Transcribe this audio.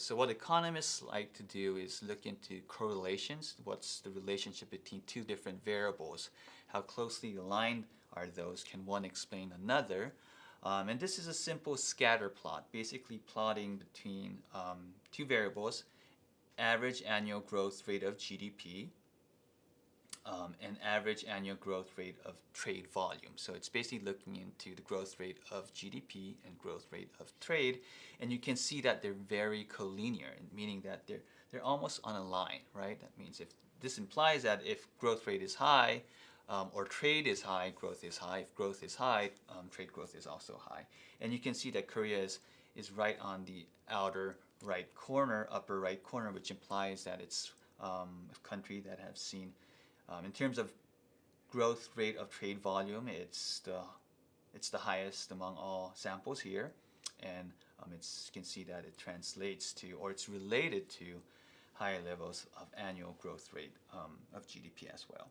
So what economists like to do is look into correlations. What's the relationship between two different variables? How closely aligned are those? Can one explain another? And this is a simple scatter plot, basically plotting between two variables, average annual growth rate of GDP and average annual growth rate of trade volume. So it's basically looking into the growth rate of GDP and growth rate of trade, and you can see that they're very collinear, meaning that they're almost on a line, right? That means if this implies that if growth rate is high, or trade is high, growth is high. If growth is high, trade growth is also high. And you can see that Korea is right on the outer right corner, upper right corner, which implies that it's a country that has seen, in terms of growth rate of trade volume, it's the highest among all samples here, and you can see that it translates to, or it's related to, higher levels of annual growth rate of GDP as well.